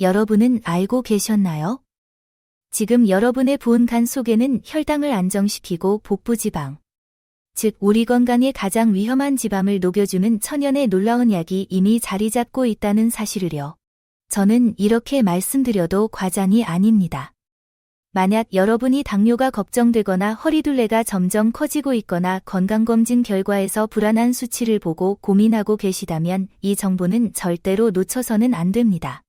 여러분은 알고 계셨나요? 지금 여러분의 부은 간 속에는 혈당을 안정시키고 복부지방, 즉 우리 건강에 가장 위험한 지방을 녹여주는 천연의 놀라운 약이 이미 자리 잡고 있다는 사실을요. 저는 이렇게 말씀드려도 과장이 아닙니다. 만약 여러분이 당뇨가 걱정되거나 허리둘레가 점점 커지고 있거나 건강검진 결과에서 불안한 수치를 보고 고민하고 계시다면 이 정보는 절대로 놓쳐서는 안 됩니다.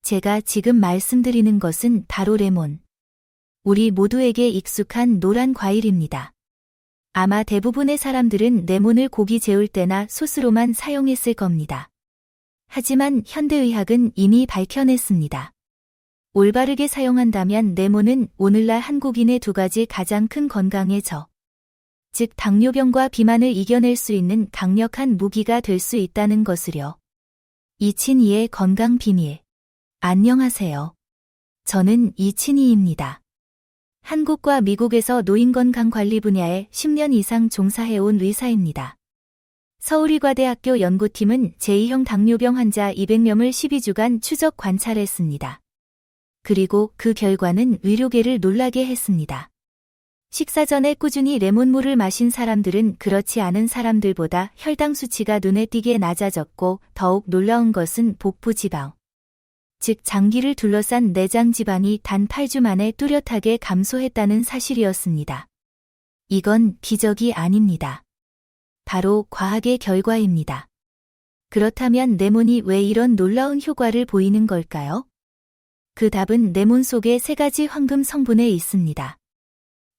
제가 지금 말씀드리는 것은 바로 레몬. 우리 모두에게 익숙한 노란 과일입니다. 아마 대부분의 사람들은 레몬을 고기 재울 때나 소스로만 사용했을 겁니다. 하지만 현대의학은 이미 밝혀냈습니다. 올바르게 사용한다면 레몬은 오늘날 한국인의 두 가지 가장 큰 건강의 즉 당뇨병과 비만을 이겨낼 수 있는 강력한 무기가 될 수 있다는 것을요. 이친이의 건강 비밀. 안녕하세요. 저는 이친이입니다. 한국과 미국에서 노인건강관리 분야에 10년 이상 종사해온 의사입니다. 서울의과대학교 연구팀은 제2형 당뇨병 환자 200명을 12주간 추적 관찰했습니다. 그리고 그 결과는 의료계를 놀라게 했습니다. 식사 전에 꾸준히 레몬물을 마신 사람들은 그렇지 않은 사람들보다 혈당 수치가 눈에 띄게 낮아졌고 더욱 놀라운 것은 복부 지방, 즉 장기를 둘러싼 내장 지방이 단 8주 만에 뚜렷하게 감소했다는 사실이었습니다. 이건 기적이 아닙니다. 바로 과학의 결과입니다. 그렇다면 레몬이 왜 이런 놀라운 효과를 보이는 걸까요? 그 답은 레몬 속의 세 가지 황금 성분에 있습니다.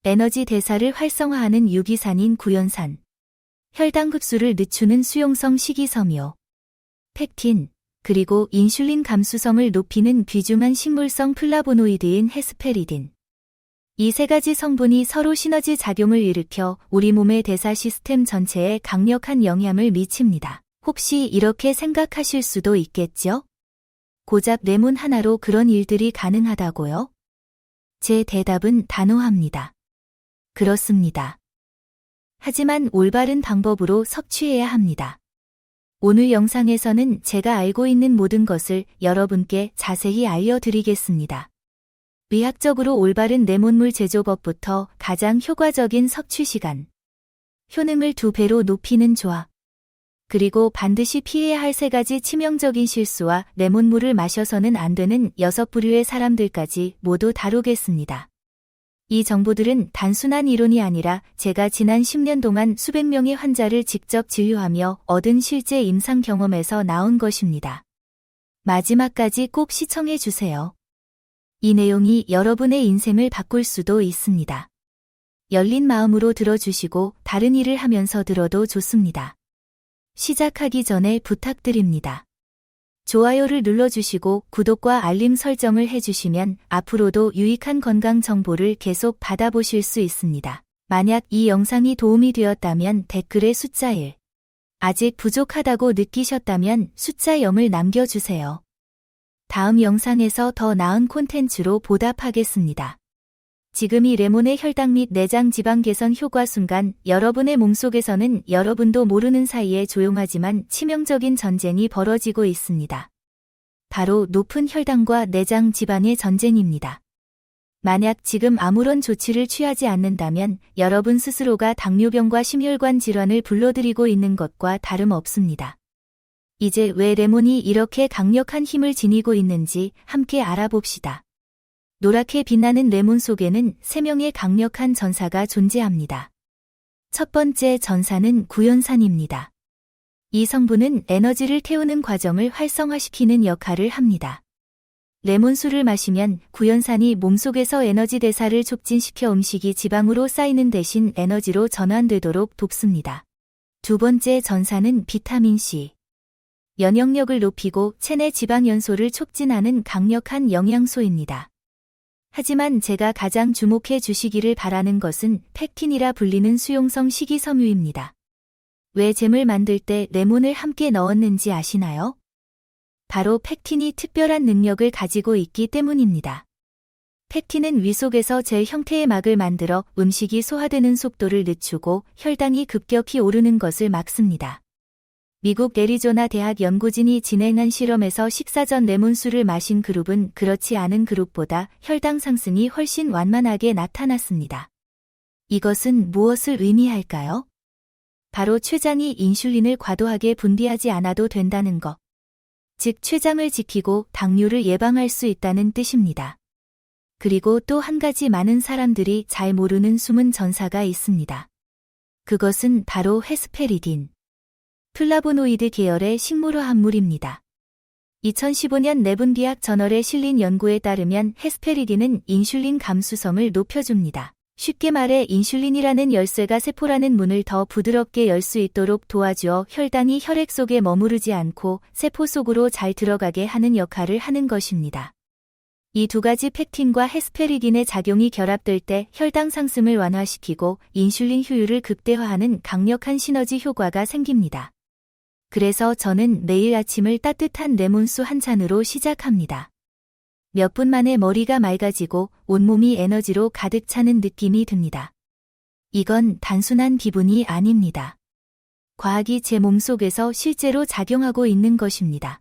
에너지 대사를 활성화하는 유기산인 구연산, 혈당 흡수를 늦추는 수용성 식이섬유, 펙틴, 그리고 인슐린 감수성을 높이는 귀중한 식물성 플라보노이드인 헤스페리딘. 이 세 가지 성분이 서로 시너지 작용을 일으켜 우리 몸의 대사 시스템 전체에 강력한 영향을 미칩니다. 혹시 이렇게 생각하실 수도 있겠죠? 고작 레몬 하나로 그런 일들이 가능하다고요? 제 대답은 단호합니다. 그렇습니다. 하지만 올바른 방법으로 섭취해야 합니다. 오늘 영상에서는 제가 알고 있는 모든 것을 여러분께 자세히 알려드리겠습니다. 의학적으로 올바른 레몬물 제조법부터 가장 효과적인 섭취 시간, 효능을 2배로 높이는 조합, 그리고 반드시 피해야 할 3가지 치명적인 실수와 레몬물을 마셔서는 안 되는 6부류의 사람들까지 모두 다루겠습니다. 이 정보들은 단순한 이론이 아니라 제가 지난 10년 동안 수백 명의 환자를 직접 진료하며 얻은 실제 임상 경험에서 나온 것입니다. 마지막까지 꼭 시청해 주세요. 이 내용이 여러분의 인생을 바꿀 수도 있습니다. 열린 마음으로 들어주시고 다른 일을 하면서 들어도 좋습니다. 시작하기 전에 부탁드립니다. 좋아요를 눌러주시고 구독과 알림 설정을 해주시면 앞으로도 유익한 건강 정보를 계속 받아보실 수 있습니다. 만약 이 영상이 도움이 되었다면 댓글에 숫자 1, 아직 부족하다고 느끼셨다면 숫자 0을 남겨주세요. 다음 영상에서 더 나은 콘텐츠로 보답하겠습니다. 지금 이 레몬의 혈당 및 내장 지방 개선 효과 순간 여러분의 몸속에서는 여러분도 모르는 사이에 조용하지만 치명적인 전쟁이 벌어지고 있습니다. 바로 높은 혈당과 내장 지방의 전쟁입니다. 만약 지금 아무런 조치를 취하지 않는다면 여러분 스스로가 당뇨병과 심혈관 질환을 불러들이고 있는 것과 다름없습니다. 이제 왜 레몬이 이렇게 강력한 힘을 지니고 있는지 함께 알아봅시다. 노랗게 빛나는 레몬 속에는 3명의 강력한 전사가 존재합니다. 첫 번째 전사는 구연산입니다. 이 성분은 에너지를 태우는 과정을 활성화시키는 역할을 합니다. 레몬수를 마시면 구연산이 몸속에서 에너지 대사를 촉진시켜 음식이 지방으로 쌓이는 대신 에너지로 전환되도록 돕습니다. 두 번째 전사는 비타민C. 면역력을 높이고 체내 지방 연소를 촉진하는 강력한 영양소입니다. 하지만 제가 가장 주목해 주시기를 바라는 것은 펙틴이라 불리는 수용성 식이섬유입니다. 왜 잼을 만들 때 레몬을 함께 넣었는지 아시나요? 바로 펙틴이 특별한 능력을 가지고 있기 때문입니다. 펙틴은 위 속에서 젤 형태의 막을 만들어 음식이 소화되는 속도를 늦추고 혈당이 급격히 오르는 것을 막습니다. 미국 애리조나 대학 연구진이 진행한 실험에서 식사 전 레몬수를 마신 그룹은 그렇지 않은 그룹보다 혈당 상승이 훨씬 완만하게 나타났습니다. 이것은 무엇을 의미할까요? 바로 췌장이 인슐린을 과도하게 분비하지 않아도 된다는 것. 즉 췌장을 지키고 당뇨를 예방할 수 있다는 뜻입니다. 그리고 또 한 가지 많은 사람들이 잘 모르는 숨은 전사가 있습니다. 그것은 바로 헤스페리딘. 플라보노이드 계열의 식물화합물입니다. 2015년 내분비학 저널에 실린 연구에 따르면 헤스페리딘은 인슐린 감수성을 높여줍니다. 쉽게 말해 인슐린이라는 열쇠가 세포라는 문을 더 부드럽게 열 수 있도록 도와주어 혈당이 혈액 속에 머무르지 않고 세포 속으로 잘 들어가게 하는 역할을 하는 것입니다. 이 두 가지 펙틴과 헤스페리딘의 작용이 결합될 때 혈당 상승을 완화시키고 인슐린 효율을 극대화하는 강력한 시너지 효과가 생깁니다. 그래서 저는 매일 아침을 따뜻한 레몬수 한 잔으로 시작합니다. 몇 분 만에 머리가 맑아지고 온몸이 에너지로 가득 차는 느낌이 듭니다. 이건 단순한 기분이 아닙니다. 과학이 제 몸속에서 실제로 작용하고 있는 것입니다.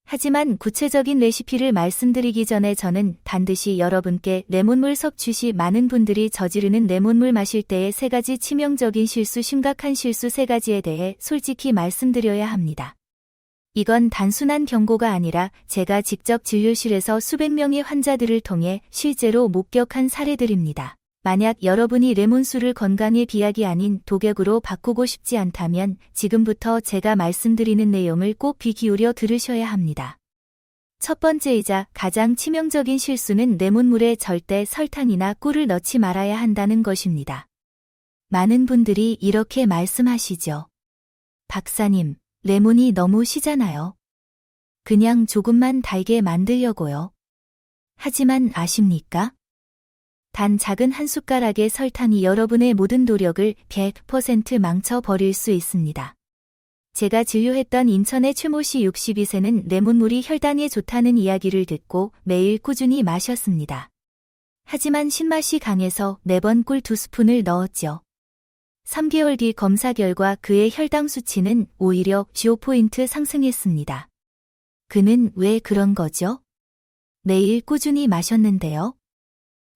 하지만 구체적인 레시피를 말씀드리기 전에 저는 반드시 여러분께 레몬물 섭취 시 많은 분들이 저지르는 레몬물 마실 때의 3가지 치명적인 실수, 심각한 실수 3가지에 대해 솔직히 말씀드려야 합니다. 이건 단순한 경고가 아니라 제가 직접 진료실에서 수백 명의 환자들을 통해 실제로 목격한 사례들입니다. 만약 여러분이 레몬수를 건강의 비약이 아닌 독약으로 바꾸고 싶지 않다면 지금부터 제가 말씀드리는 내용을 꼭 귀 기울여 들으셔야 합니다. 첫 번째이자 가장 치명적인 실수는 레몬물에 절대 설탕이나 꿀을 넣지 말아야 한다는 것입니다. 많은 분들이 이렇게 말씀하시죠. 박사님, 레몬이 너무 시잖아요. 그냥 조금만 달게 만들려고요. 하지만 아십니까? 단 작은 한 숟가락의 설탕이 여러분의 모든 노력을 100% 망쳐버릴 수 있습니다. 제가 진료했던 인천의 최모 씨 62세는 레몬물이 혈당에 좋다는 이야기를 듣고 매일 꾸준히 마셨습니다. 하지만 신맛이 강해서 매번 꿀 2스푼을 넣었죠. 3개월 뒤 검사 결과 그의 혈당 수치는 오히려 15포인트 상승했습니다. 그는 왜 그런 거죠? 매일 꾸준히 마셨는데요?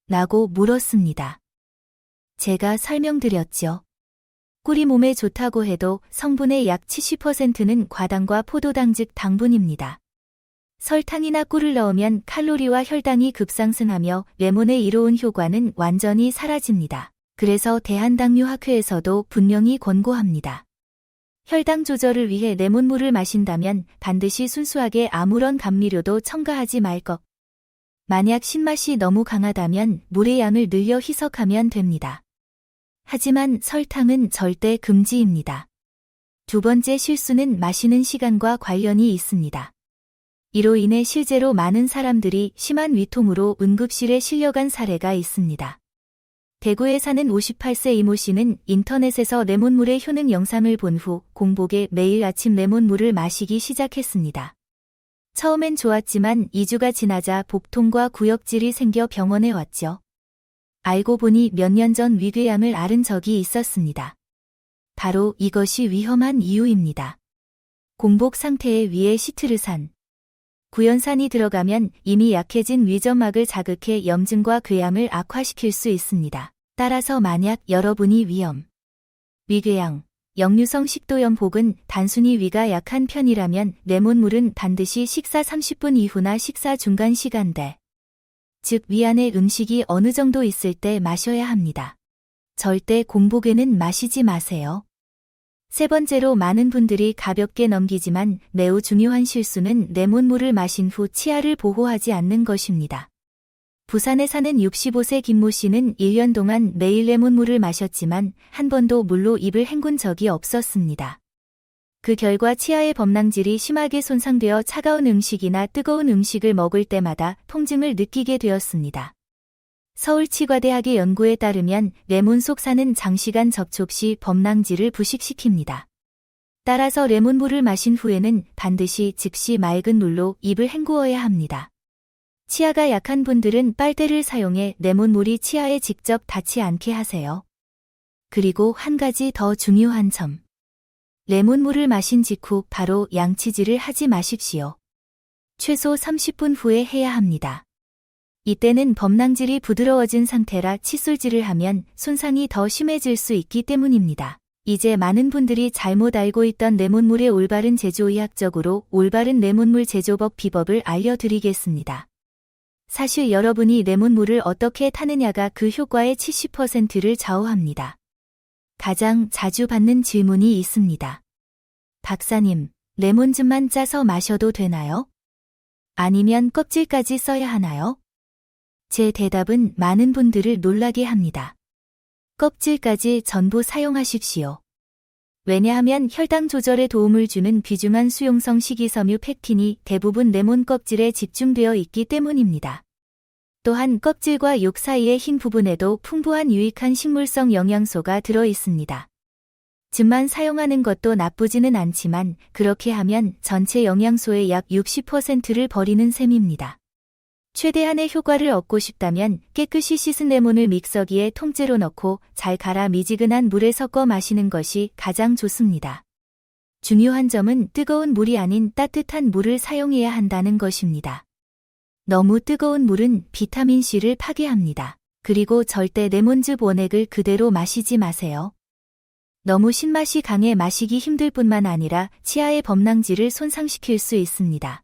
라고 물었습니다. 제가 설명드렸죠. 꿀이 몸에 좋다고 해도 성분의 약 70%는 과당과 포도당 즉 당분입니다. 설탕이나 꿀을 넣으면 칼로리와 혈당이 급상승하며 레몬의 이로운 효과는 완전히 사라집니다. 그래서 대한당뇨학회에서도 분명히 권고합니다. 혈당 조절을 위해 레몬물을 마신다면 반드시 순수하게 아무런 감미료도 첨가하지 말 것. 만약 신맛이 너무 강하다면 물의 양을 늘려 희석하면 됩니다. 하지만 설탕은 절대 금지입니다. 두 번째 실수는 마시는 시간과 관련이 있습니다. 이로 인해 실제로 많은 사람들이 심한 위통으로 응급실에 실려간 사례가 있습니다. 대구에 사는 58세 이모 씨는 인터넷에서 레몬물의 효능 영상을 본 후 공복에 매일 아침 레몬물을 마시기 시작했습니다. 처음엔 좋았지만 2주가 지나자 복통과 구역질이 생겨 병원에 왔죠. 알고 보니 몇 년 전 위궤양을 앓은 적이 있었습니다. 바로 이것이 위험한 이유입니다. 공복 상태에 위에 시트르산, 구연산이 들어가면 이미 약해진 위점막을 자극해 염증과 궤양을 악화시킬 수 있습니다. 따라서 만약 여러분이 위궤양, 역류성 식도염 혹은 단순히 위가 약한 편이라면 레몬물은 반드시 식사 30분 이후나 식사 중간 시간대, 즉 위 안에 음식이 어느 정도 있을 때 마셔야 합니다. 절대 공복에는 마시지 마세요. 세 번째로 많은 분들이 가볍게 넘기지만 매우 중요한 실수는 레몬물을 마신 후 치아를 보호하지 않는 것입니다. 부산에 사는 65세 김모 씨는 1년 동안 매일 레몬물을 마셨지만 한 번도 물로 입을 헹군 적이 없었습니다. 그 결과 치아의 범랑질이 심하게 손상되어 차가운 음식이나 뜨거운 음식을 먹을 때마다 통증을 느끼게 되었습니다. 서울치과대학의 연구에 따르면 레몬 속산은 장시간 접촉 시 범랑질을 부식시킵니다. 따라서 레몬물을 마신 후에는 반드시 즉시 맑은 물로 입을 헹구어야 합니다. 치아가 약한 분들은 빨대를 사용해 레몬물이 치아에 직접 닿지 않게 하세요. 그리고 한 가지 더 중요한 점. 레몬물을 마신 직후 바로 양치질을 하지 마십시오. 최소 30분 후에 해야 합니다. 이때는 범랑질이 부드러워진 상태라 칫솔질을 하면 손상이 더 심해질 수 있기 때문입니다. 이제 많은 분들이 잘못 알고 있던 레몬물의 올바른 제조의학적으로 올바른 레몬물 제조법 비법을 알려드리겠습니다. 사실 여러분이 레몬물을 어떻게 타느냐가 그 효과의 70%를 좌우합니다. 가장 자주 받는 질문이 있습니다. 박사님, 레몬즙만 짜서 마셔도 되나요? 아니면 껍질까지 써야 하나요? 제 대답은 많은 분들을 놀라게 합니다. 껍질까지 전부 사용하십시오. 왜냐하면 혈당 조절에 도움을 주는 귀중한 수용성 식이섬유 팩틴이 대부분 레몬 껍질에 집중되어 있기 때문입니다. 또한 껍질과 욕 사이의 흰 부분에도 풍부한 유익한 식물성 영양소가 들어 있습니다. 즙만 사용하는 것도 나쁘지는 않지만 그렇게 하면 전체 영양소의 약 60%를 버리는 셈입니다. 최대한의 효과를 얻고 싶다면 깨끗이 씻은 레몬을 믹서기에 통째로 넣고 잘 갈아 미지근한 물에 섞어 마시는 것이 가장 좋습니다. 중요한 점은 뜨거운 물이 아닌 따뜻한 물을 사용해야 한다는 것입니다. 너무 뜨거운 물은 비타민C를 파괴합니다. 그리고 절대 레몬즙 원액을 그대로 마시지 마세요. 너무 신맛이 강해 마시기 힘들 뿐만 아니라 치아의 범랑질을 손상시킬 수 있습니다.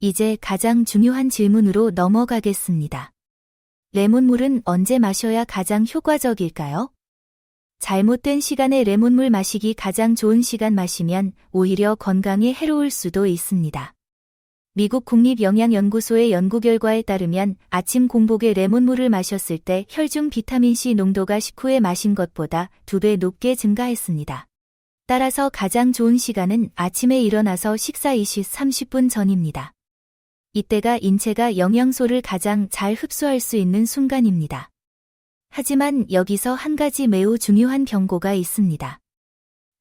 이제 가장 중요한 질문으로 넘어가겠습니다. 레몬물은 언제 마셔야 가장 효과적일까요? 잘못된 시간에 레몬물 마시기 가장 좋은 시간 마시면 오히려 건강에 해로울 수도 있습니다. 미국 국립영양연구소의 연구 결과에 따르면 아침 공복에 레몬물을 마셨을 때 혈중 비타민C 농도가 식후에 마신 것보다 2배 높게 증가했습니다. 따라서 가장 좋은 시간은 아침에 일어나서 식사 30분 전입니다. 이때가 인체가 영양소를 가장 잘 흡수할 수 있는 순간입니다. 하지만 여기서 한 가지 매우 중요한 경고가 있습니다.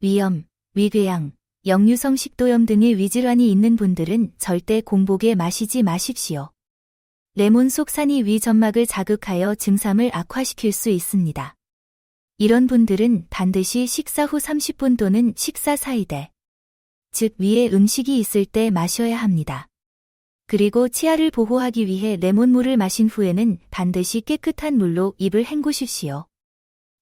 위염, 위궤양, 역류성 식도염 등의 위질환이 있는 분들은 절대 공복에 마시지 마십시오. 레몬 속산이 위 점막을 자극하여 증상을 악화시킬 수 있습니다. 이런 분들은 반드시 식사 후 30분 또는 식사 사이대, 즉 위에 음식이 있을 때 마셔야 합니다. 그리고 치아를 보호하기 위해 레몬물을 마신 후에는 반드시 깨끗한 물로 입을 헹구십시오.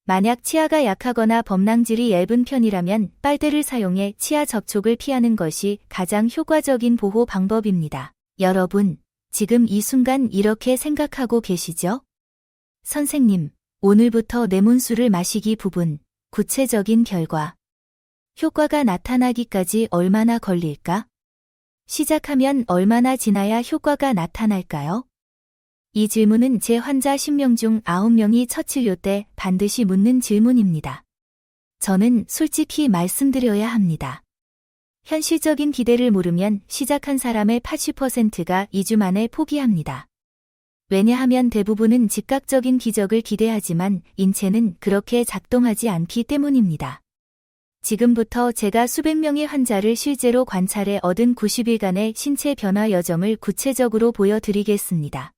만약 치아가 약하거나 범랑질이 얇은 편이라면 빨대를 사용해 치아 접촉을 피하는 것이 가장 효과적인 보호 방법입니다. 여러분, 지금 이 순간 이렇게 생각하고 계시죠? 선생님, 오늘부터 레몬수를 마시기 부분, 구체적인 결과. 효과가 나타나기까지 얼마나 걸릴까? 시작하면 얼마나 지나야 효과가 나타날까요? 이 질문은 제 환자 10명 중 9명이 첫 진료 때 반드시 묻는 질문입니다. 저는 솔직히 말씀드려야 합니다. 현실적인 기대를 모르면 시작한 사람의 80%가 2주 만에 포기합니다. 왜냐하면 대부분은 즉각적인 기적을 기대하지만 인체는 그렇게 작동하지 않기 때문입니다. 지금부터 제가 수백 명의 환자를 실제로 관찰해 얻은 90일간의 신체 변화 여정을 구체적으로 보여드리겠습니다.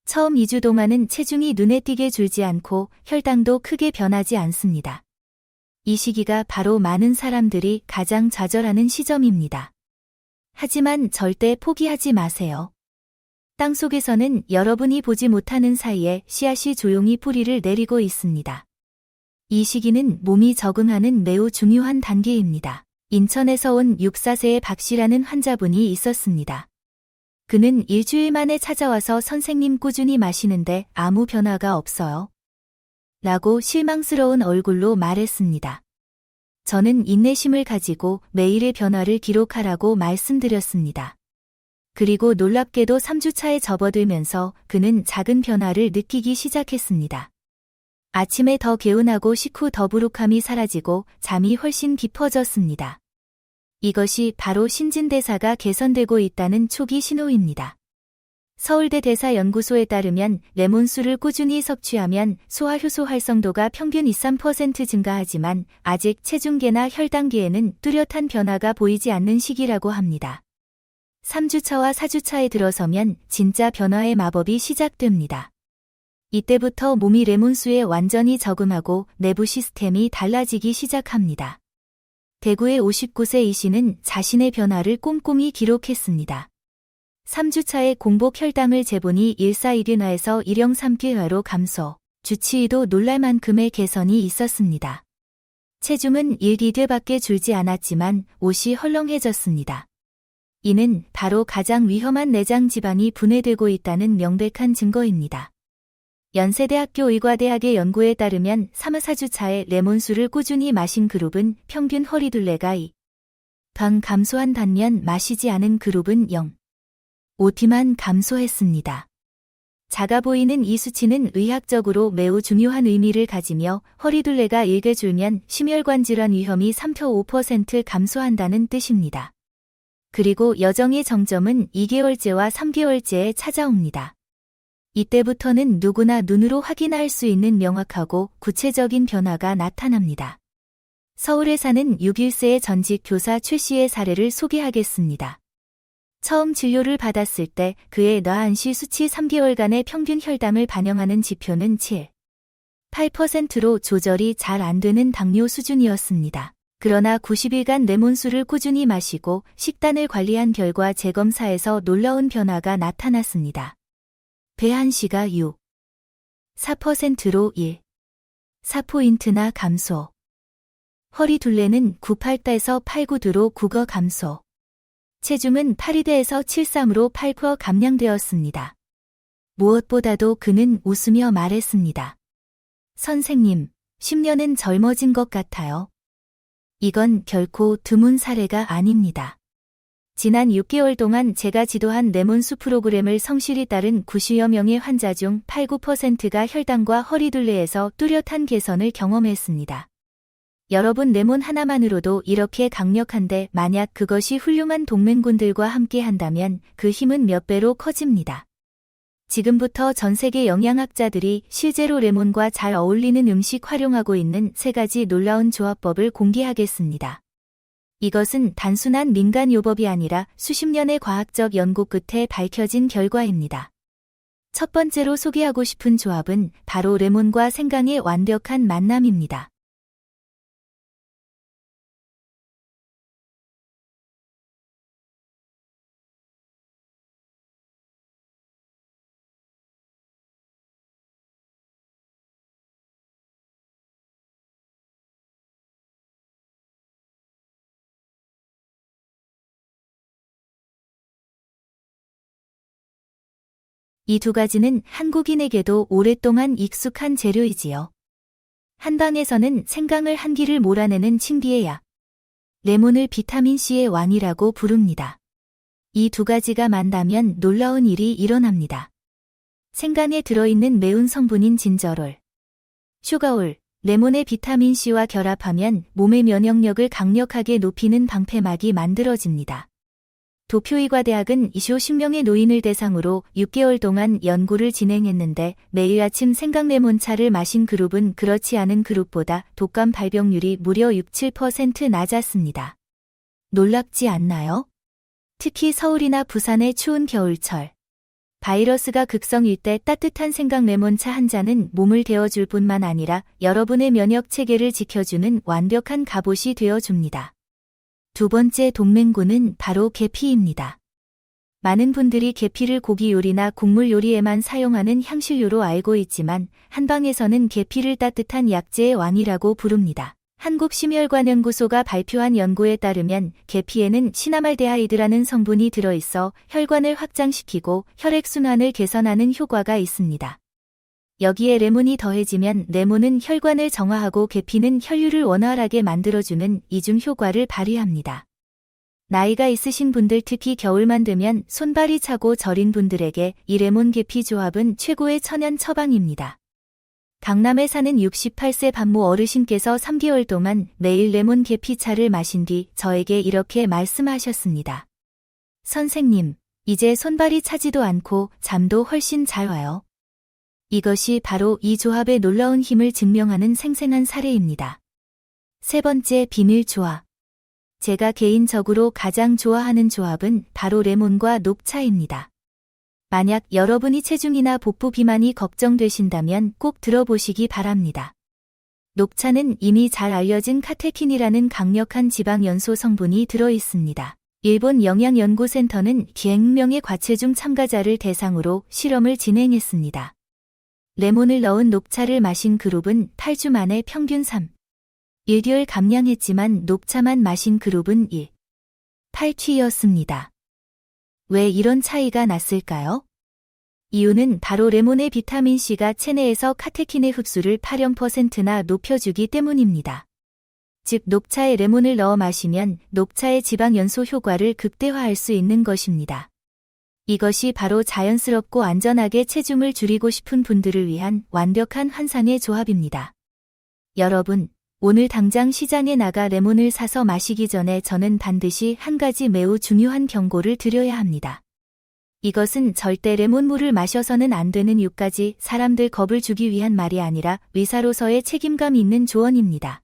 처음 2주 동안은 체중이 눈에 띄게 줄지 않고 혈당도 크게 변하지 않습니다. 이 시기가 바로 많은 사람들이 가장 좌절하는 시점입니다. 하지만 절대 포기하지 마세요. 땅속에서는 여러분이 보지 못하는 사이에 씨앗이 조용히 뿌리를 내리고 있습니다. 이 시기는 몸이 적응하는 매우 중요한 단계입니다. 인천에서 온 64세의 박씨라는 환자분이 있었습니다. 그는 일주일 만에 찾아와서 선생님 꾸준히 마시는데 아무 변화가 없어요. 라고 실망스러운 얼굴로 말했습니다. 저는 인내심을 가지고 매일의 변화를 기록하라고 말씀드렸습니다. 그리고 놀랍게도 3주차에 접어들면서 그는 작은 변화를 느끼기 시작했습니다. 아침에 더 개운하고 식후 더부룩함이 사라지고 잠이 훨씬 깊어졌습니다. 이것이 바로 신진대사가 개선되고 있다는 초기 신호입니다. 서울대 대사연구소에 따르면 레몬수를 꾸준히 섭취하면 소화효소 활성도가 평균 2~3% 증가하지만 아직 체중계나 혈당계에는 뚜렷한 변화가 보이지 않는 시기라고 합니다. 3주차와 4주차에 들어서면 진짜 변화의 마법이 시작됩니다. 이때부터 몸이 레몬수에 완전히 적응하고 내부 시스템이 달라지기 시작합니다. 대구의 59세 이 씨는 자신의 변화를 꼼꼼히 기록했습니다. 3주차에 공복 혈당을 재보니 14일인화에서 1.3kg로 감소, 주치의도 놀랄 만큼의 개선이 있었습니다. 체중은 1kg밖에 줄지 않았지만 옷이 헐렁해졌습니다. 이는 바로 가장 위험한 내장 지방이 분해되고 있다는 명백한 증거입니다. 연세대학교 의과대학의 연구에 따르면 3-4주차에 레몬수를 꾸준히 마신 그룹은 평균 허리둘레가 2방 감소한 반면 마시지 않은 그룹은 0.5T만 감소했습니다. 작아 보이는 이 수치는 의학적으로 매우 중요한 의미를 가지며 허리둘레가 1개 줄면 심혈관 질환 위험이 3.5% 감소한다는 뜻입니다. 그리고 여정의 정점은 2개월째와 3개월째에 찾아옵니다. 이때부터는 누구나 눈으로 확인할 수 있는 명확하고 구체적인 변화가 나타납니다. 서울에 사는 61세의 전직 교사 최 씨의 사례를 소개하겠습니다. 처음 진료를 받았을 때 그의 뇌안시 수치 3개월간의 평균 혈당을 반영하는 지표는 7.8%로 조절이 잘 안 되는 당뇨 수준이었습니다. 그러나 90일간 레몬수를 꾸준히 마시고 식단을 관리한 결과 재검사에서 놀라운 변화가 나타났습니다. 배안시가 6.4%로 1.4포인트나 감소. 허리둘레는 9.8에서 8.9로 9거 감소. 체중은 8.2에서 7.3으로 8% 감량되었습니다. 무엇보다도 그는 웃으며 말했습니다. 선생님, 10년은 젊어진 것 같아요. 이건 결코 드문 사례가 아닙니다. 지난 6개월 동안 제가 지도한 레몬수 프로그램을 성실히 따른 90여 명의 환자 중 8~9%가 혈당과 허리둘레에서 뚜렷한 개선을 경험했습니다. 여러분 레몬 하나만으로도 이렇게 강력한데 만약 그것이 훌륭한 동맹군들과 함께 한다면 그 힘은 몇 배로 커집니다. 지금부터 전 세계 영양학자들이 실제로 레몬과 잘 어울리는 음식 활용하고 있는 3가지 놀라운 조합법을 공개하겠습니다. 이것은 단순한 민간요법이 아니라 수십 년의 과학적 연구 끝에 밝혀진 결과입니다. 첫 번째로 소개하고 싶은 조합은 바로 레몬과 생강의 완벽한 만남입니다. 이 2가지는 한국인에게도 오랫동안 익숙한 재료이지요. 한방에서는 생강을 한기를 몰아내는 칭비의 약, 레몬을 비타민C의 왕이라고 부릅니다. 이 2가지가 만나면 놀라운 일이 일어납니다. 생강에 들어있는 매운 성분인 진저롤, 슈가올, 레몬의 비타민C와 결합하면 몸의 면역력을 강력하게 높이는 방패막이 만들어집니다. 도쿄의과대학은 50명의 노인을 대상으로 6개월 동안 연구를 진행했는데 매일 아침 생강레몬차를 마신 그룹은 그렇지 않은 그룹보다 독감 발병률이 무려 6~7% 낮았습니다. 놀랍지 않나요? 특히 서울이나 부산의 추운 겨울철. 바이러스가 극성일 때 따뜻한 생강레몬차 한 잔은 몸을 데워줄 뿐만 아니라 여러분의 면역 체계를 지켜주는 완벽한 갑옷이 되어줍니다. 2번째 동맹군은 바로 계피입니다. 많은 분들이 계피를 고기 요리나 국물 요리에만 사용하는 향신료로 알고 있지만 한방에서는 계피를 따뜻한 약재의 왕이라고 부릅니다. 한국심혈관연구소가 발표한 연구에 따르면 계피에는 시나말데하이드라는 성분이 들어있어 혈관을 확장시키고 혈액순환을 개선하는 효과가 있습니다. 여기에 레몬이 더해지면 레몬은 혈관을 정화하고 계피는 혈류를 원활하게 만들어주는 이중 효과를 발휘합니다. 나이가 있으신 분들 특히 겨울만 되면 손발이 차고 저린 분들에게 이 레몬 계피 조합은 최고의 천연 처방입니다. 강남에 사는 68세 반모 어르신께서 3개월 동안 매일 레몬 계피차를 마신 뒤 저에게 이렇게 말씀하셨습니다. 선생님, 이제 손발이 차지도 않고 잠도 훨씬 잘 와요. 이것이 바로 이 조합의 놀라운 힘을 증명하는 생생한 사례입니다. 3번째 비밀 조합. 제가 개인적으로 가장 좋아하는 조합은 바로 레몬과 녹차입니다. 만약 여러분이 체중이나 복부 비만이 걱정되신다면 꼭 들어보시기 바랍니다. 녹차는 이미 잘 알려진 카테킨이라는 강력한 지방 연소 성분이 들어 있습니다. 일본 영양연구센터는 기행명의 과체중 참가자를 대상으로 실험을 진행했습니다. 레몬을 넣은 녹차를 마신 그룹은 8주 만에 평균 1개월 감량했지만 녹차만 마신 그룹은 8취였습니다. 왜 이런 차이가 났을까요? 이유는 바로 레몬의 비타민C가 체내에서 카테킨의 흡수를 8~0%나 높여주기 때문입니다. 즉 녹차에 레몬을 넣어 마시면 녹차의 지방 연소 효과를 극대화할 수 있는 것입니다. 이것이 바로 자연스럽고 안전하게 체중을 줄이고 싶은 분들을 위한 완벽한 환상의 조합입니다. 여러분, 오늘 당장 시장에 나가 레몬을 사서 마시기 전에 저는 반드시 한 가지 매우 중요한 경고를 드려야 합니다. 이것은 절대 레몬물을 마셔서는 안 되는 6가지 사람들 겁을 주기 위한 말이 아니라 의사로서의 책임감 있는 조언입니다.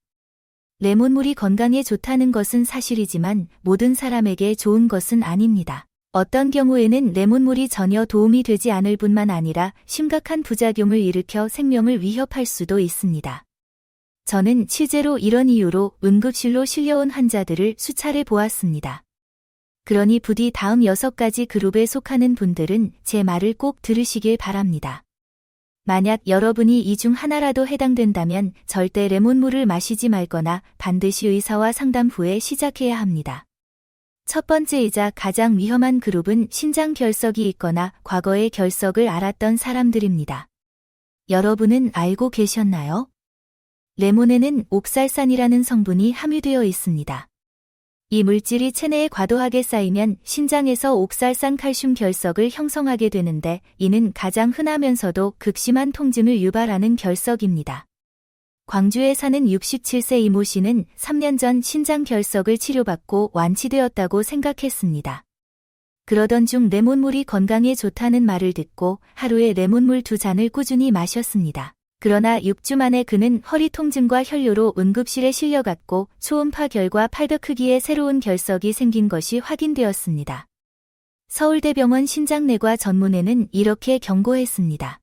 레몬물이 건강에 좋다는 것은 사실이지만 모든 사람에게 좋은 것은 아닙니다. 어떤 경우에는 레몬물이 전혀 도움이 되지 않을 뿐만 아니라 심각한 부작용을 일으켜 생명을 위협할 수도 있습니다. 저는 실제로 이런 이유로 응급실로 실려온 환자들을 수차례 보았습니다. 그러니 부디 다음 6가지 그룹에 속하는 분들은 제 말을 꼭 들으시길 바랍니다. 만약 여러분이 이 중 하나라도 해당된다면 절대 레몬물을 마시지 말거나 반드시 의사와 상담 후에 시작해야 합니다. 첫 번째이자 가장 위험한 그룹은 신장 결석이 있거나 과거에 결석을 앓았던 사람들입니다. 여러분은 알고 계셨나요? 레몬에는 옥살산이라는 성분이 함유되어 있습니다. 이 물질이 체내에 과도하게 쌓이면 신장에서 옥살산 칼슘 결석을 형성하게 되는데 이는 가장 흔하면서도 극심한 통증을 유발하는 결석입니다. 광주에 사는 67세 이모 씨는 3년 전 신장 결석을 치료받고 완치되었다고 생각했습니다. 그러던 중 레몬물이 건강에 좋다는 말을 듣고 하루에 레몬물 2잔을 꾸준히 마셨습니다. 그러나 6주 만에 그는 허리 통증과 혈뇨로 응급실에 실려갔고 초음파 결과 800 크기의 새로운 결석이 생긴 것이 확인되었습니다. 서울대병원 신장내과 전문의는 이렇게 경고했습니다.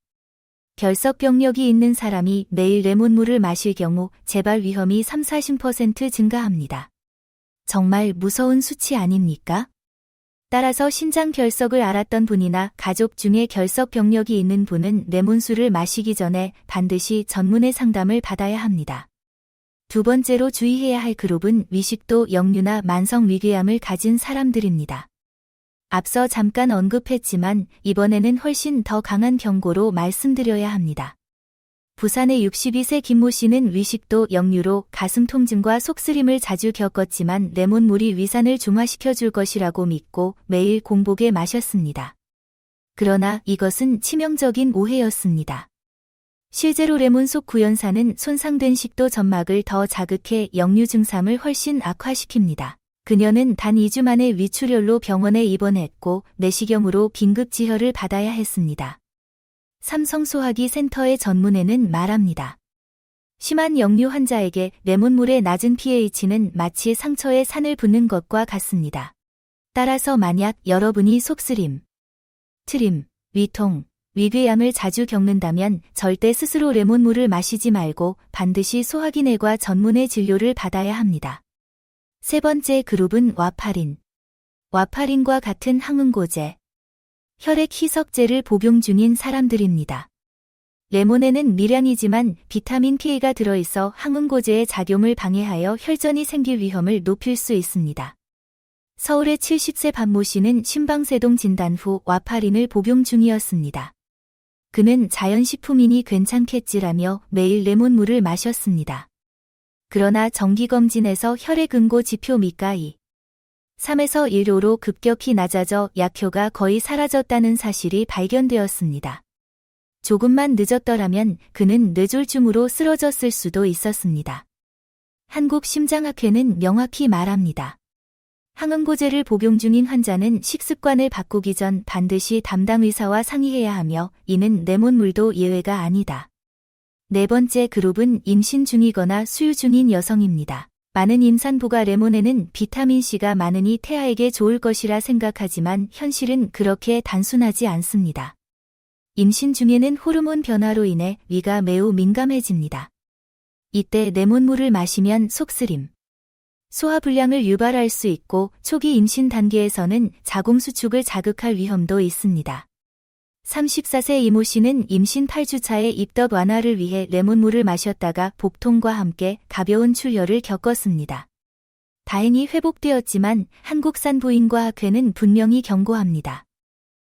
결석 병력이 있는 사람이 매일 레몬물을 마실 경우 재발 위험이 30~40% 증가합니다. 정말 무서운 수치 아닙니까? 따라서 신장 결석을 앓았던 분이나 가족 중에 결석 병력이 있는 분은 레몬술을 마시기 전에 반드시 전문의 상담을 받아야 합니다. 두 번째로 주의해야 할 그룹은 위식도, 역류나 만성 위궤양을 가진 사람들입니다. 앞서 잠깐 언급했지만 이번에는 훨씬 더 강한 경고로 말씀드려야 합니다. 부산의 62세 김모 씨는 위식도, 역류로 가슴 통증과 속쓰림을 자주 겪었지만 레몬물이 위산을 중화시켜 줄 것이라고 믿고 매일 공복에 마셨습니다. 그러나 이것은 치명적인 오해였습니다. 실제로 레몬 속 구연산은 손상된 식도 점막을 더 자극해 역류 증상을 훨씬 악화시킵니다. 그녀는 단 2주 만에 위출혈로 병원에 입원했고 내시경으로 긴급 지혈을 받아야 했습니다. 삼성소화기 센터의 전문의는 말합니다. 심한 역류 환자에게 레몬물의 낮은 pH는 마치 상처에 산을 붓는 것과 같습니다. 따라서 만약 여러분이 속쓰림, 트림, 위통, 위궤양을 자주 겪는다면 절대 스스로 레몬물을 마시지 말고 반드시 소화기내과 전문의 진료를 받아야 합니다. 세 번째 그룹은 와파린. 와파린과 같은 항응고제, 혈액 희석제를 복용 중인 사람들입니다. 레몬에는 미량이지만 비타민 K가 들어있어 항응고제의 작용을 방해하여 혈전이 생길 위험을 높일 수 있습니다. 서울의 70세 박모 씨는 심방세동 진단 후 와파린을 복용 중이었습니다. 그는 자연식품이니 괜찮겠지라며 매일 레몬물을 마셨습니다. 그러나 정기검진에서 혈액응고 지표 미가 3에서 1호로 급격히 낮아져 약효가 거의 사라졌다는 사실이 발견되었습니다. 조금만 늦었더라면 그는 뇌졸중으로 쓰러졌을 수도 있었습니다. 한국심장학회는 명확히 말합니다. 항응고제를 복용 중인 환자는 식습관을 바꾸기 전 반드시 담당 의사와 상의해야 하며 이는 레몬물도 예외가 아니다. 네 번째 그룹은 임신 중이거나 수유 중인 여성입니다. 많은 임산부가 레몬에는 비타민C가 많으니 태아에게 좋을 것이라 생각하지만 현실은 그렇게 단순하지 않습니다. 임신 중에는 호르몬 변화로 인해 위가 매우 민감해집니다. 이때 레몬물을 마시면 속쓰림, 소화불량을 유발할 수 있고 초기 임신 단계에서는 자궁수축을 자극할 위험도 있습니다. 34세 이모 씨는 임신 8주차에 입덧 완화를 위해 레몬물을 마셨다가 복통과 함께 가벼운 출혈을 겪었습니다. 다행히 회복되었지만 한국산 부인과학회는 분명히 경고합니다.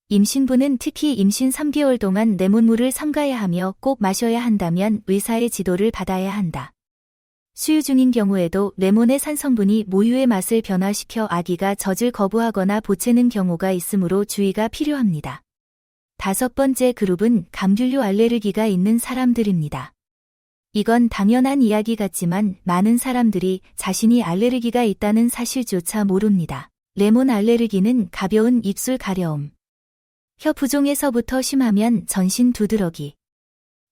임신부는 특히 임신 3개월 동안 레몬물을 삼가야 하며 꼭 마셔야 한다면 의사의 지도를 받아야 한다. 수유 중인 경우에도 레몬의 산성분이 모유의 맛을 변화시켜 아기가 젖을 거부하거나 보채는 경우가 있으므로 주의가 필요합니다. 5번째 그룹은 감귤류 알레르기가 있는 사람들입니다. 이건 당연한 이야기 같지만 많은 사람들이 자신이 알레르기가 있다는 사실조차 모릅니다. 레몬 알레르기는 가벼운 입술 가려움, 혀 부종에서부터 심하면 전신 두드러기,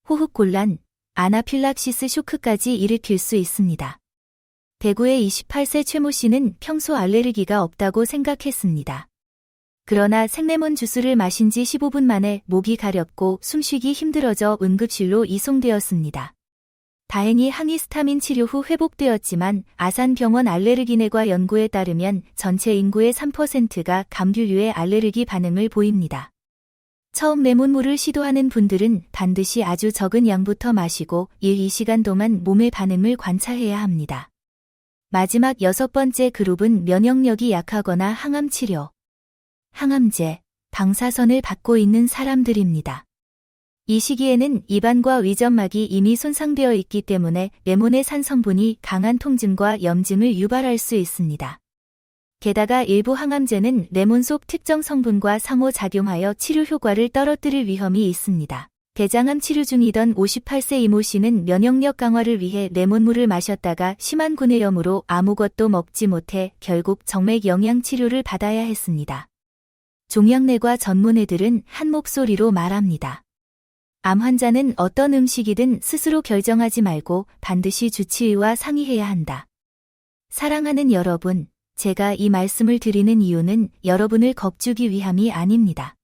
호흡곤란, 아나필락시스 쇼크까지 일으킬 수 있습니다. 대구의 28세 최모 씨는 평소 알레르기가 없다고 생각했습니다. 그러나 생레몬 주스를 마신 지 15분 만에 목이 가렵고 숨쉬기 힘들어져 응급실로 이송되었습니다. 다행히 항히스타민 치료 후 회복되었지만 아산병원 알레르기내과 연구에 따르면 전체 인구의 3%가 감귤류의 알레르기 반응을 보입니다. 처음 레몬물을 시도하는 분들은 반드시 아주 적은 양부터 마시고 1-2시간 동안 몸의 반응을 관찰해야 합니다. 마지막 6번째 그룹은 면역력이 약하거나 항암 치료, 항암제, 방사선을 받고 있는 사람들입니다. 이 시기에는 입안과 위점막이 이미 손상되어 있기 때문에 레몬의 산성분이 강한 통증과 염증을 유발할 수 있습니다. 게다가 일부 항암제는 레몬 속 특정 성분과 상호작용하여 치료 효과를 떨어뜨릴 위험이 있습니다. 대장암 치료 중이던 58세 이모 씨는 면역력 강화를 위해 레몬물을 마셨다가 심한 구내염으로 아무것도 먹지 못해 결국 정맥 영양 치료를 받아야 했습니다. 종양내과 전문의들은 한 목소리로 말합니다. 암 환자는 어떤 음식이든 스스로 결정하지 말고 반드시 주치의와 상의해야 한다. 사랑하는 여러분, 제가 이 말씀을 드리는 이유는 여러분을 겁주기 위함이 아닙니다.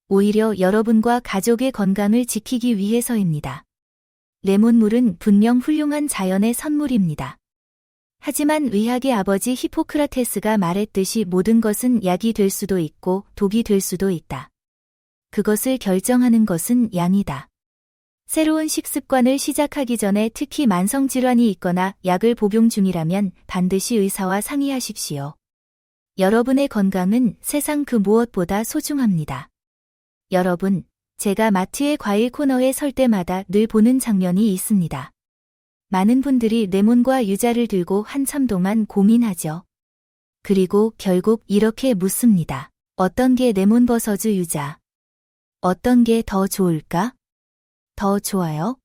오히려 여러분과 가족의 건강을 지키기 위해서입니다. 레몬물은 분명 훌륭한 자연의 선물입니다. 하지만 의학의 아버지 히포크라테스가 말했듯이 모든 것은 약이 될 수도 있고 독이 될 수도 있다. 그것을 결정하는 것은 양이다. 새로운 식습관을 시작하기 전에 특히 만성질환이 있거나 약을 복용 중이라면 반드시 의사와 상의하십시오. 여러분의 건강은 세상 그 무엇보다 소중합니다. 여러분, 제가 마트의 과일 코너에 설 때마다 늘 보는 장면이 있습니다. 많은 분들이 레몬과 유자를 들고 한참 동안 고민하죠. 그리고 결국 이렇게 묻습니다. 어떤 게 레몬버섯주 유자? 어떤 게 더 좋을까? 더 좋아요?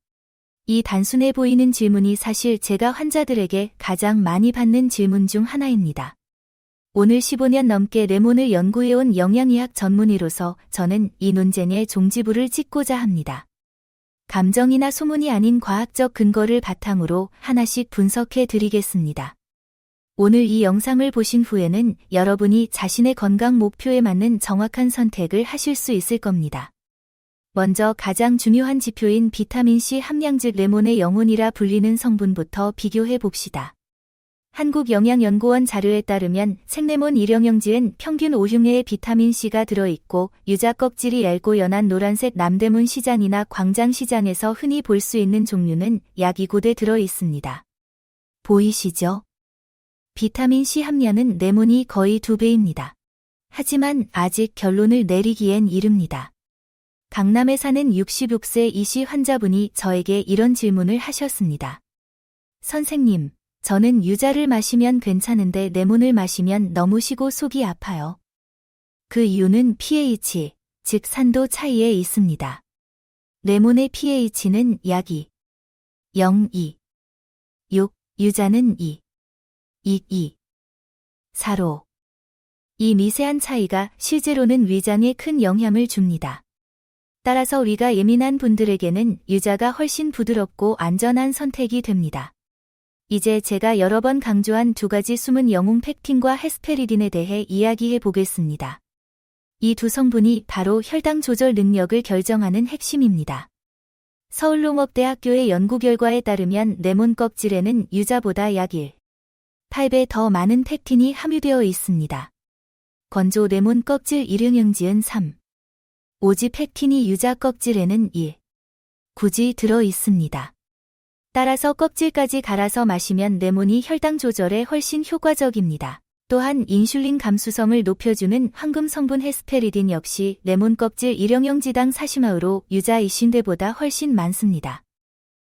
이 단순해 보이는 질문이 사실 제가 환자들에게 가장 많이 받는 질문 중 하나입니다. 오늘 15년 넘게 레몬을 연구해온 영양의학 전문의로서 저는 이 논쟁의 종지부를 찍고자 합니다. 감정이나 소문이 아닌 과학적 근거를 바탕으로 하나씩 분석해 드리겠습니다. 오늘 이 영상을 보신 후에는 여러분이 자신의 건강 목표에 맞는 정확한 선택을 하실 수 있을 겁니다. 먼저 가장 중요한 지표인 비타민C 함량 즉 레몬의 영혼이라 불리는 성분부터 비교해 봅시다. 한국영양연구원 자료에 따르면 생레몬 일형용지엔 평균 5흉내의 비타민C가 들어있고 유자 껍질이 얇고 연한 노란색 남대문 시장이나 광장 시장에서 흔히 볼 수 있는 종류는 약 2곳에 들어있습니다. 보이시죠? 비타민C 함량은 레몬이 거의 2배입니다. 하지만 아직 결론을 내리기엔 이릅니다. 강남에 사는 66세 이씨 환자분이 저에게 이런 질문을 하셨습니다. 선생님, 저는 유자를 마시면 괜찮은데 레몬을 마시면 너무 시고 속이 아파요. 그 이유는 pH, 즉 산도 차이에 있습니다. 레몬의 pH는 약 2, 0.2, 6, 유자는 2, 2, 4로. 이 미세한 차이가 실제로는 위장에 큰 영향을 줍니다. 따라서 위가 예민한 분들에게는 유자가 훨씬 부드럽고 안전한 선택이 됩니다. 이제 제가 여러 번 강조한 두 가지 숨은 영웅 펙틴과 헤스페리딘에 대해 이야기해 보겠습니다. 이 두 성분이 바로 혈당 조절 능력을 결정하는 핵심입니다. 서울농업대학교의 연구 결과에 따르면 레몬 껍질에는 유자보다 약 8배 더 많은 펙틴이 함유되어 있습니다. 건조 레몬 껍질 일용용지은 3. 오지 펙틴이 유자 껍질에는 9지 들어 있습니다. 따라서 껍질까지 갈아서 마시면 레몬이 혈당 조절에 훨씬 효과적입니다. 또한 인슐린 감수성을 높여주는 황금 성분 헤스페리딘 역시 레몬 껍질 일용용지당 40마우로 유자 20대보다 훨씬 많습니다.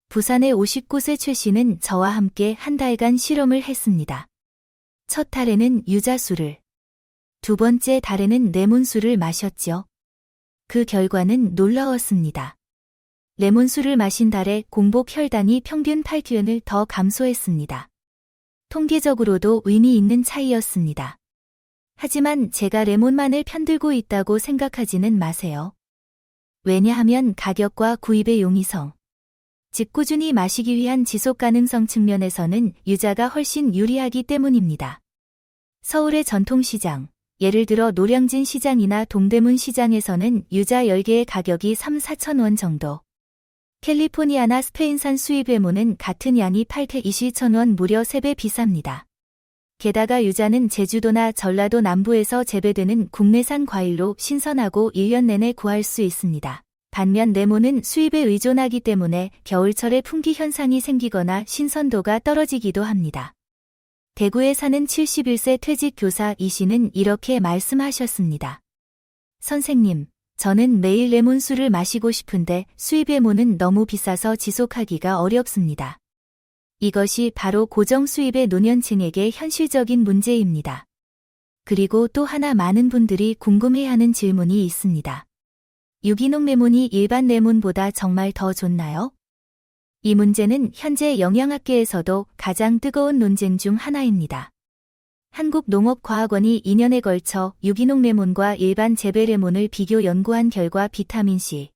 부산의 59세 최 씨는 저와 함께 한 달간 실험을 했습니다. 첫 달에는 유자수를, 두 번째 달에는 레몬수를 마셨죠. 그 결과는 놀라웠습니다. 레몬수를 마신 달에 공복 혈당이 평균 8균을 더 감소했습니다. 통계적으로도 의미 있는 차이였습니다. 하지만 제가 레몬만을 편들고 있다고 생각하지는 마세요. 왜냐하면 가격과 구입의 용이성, 즉 꾸준히 마시기 위한 지속 가능성 측면에서는 유자가 훨씬 유리하기 때문입니다. 서울의 전통시장, 예를 들어 노량진 시장이나 동대문 시장에서는 유자 10개의 가격이 3-4천 원 정도. 캘리포니아나 스페인산 수입 레몬은 같은 양이 8-20,000원 무려 3배 비쌉니다. 게다가 유자는 제주도나 전라도 남부에서 재배되는 국내산 과일로 신선하고 1년 내내 구할 수 있습니다. 반면 레몬은 수입에 의존하기 때문에 겨울철에 품귀 현상이 생기거나 신선도가 떨어지기도 합니다. 대구에 사는 71세 퇴직 교사 이 씨는 이렇게 말씀하셨습니다. 선생님, 저는 매일 레몬수를 마시고 싶은데 수입 레몬은 너무 비싸서 지속하기가 어렵습니다. 이것이 바로 고정 수입의 노년층에게 현실적인 문제입니다. 그리고 또 하나 많은 분들이 궁금해하는 질문이 있습니다. 유기농 레몬이 일반 레몬보다 정말 더 좋나요? 이 문제는 현재 영양학계에서도 가장 뜨거운 논쟁 중 하나입니다. 한국농업과학원이 2년에 걸쳐 유기농 레몬과 일반 재배 레몬을 비교 연구한 결과 비타민C,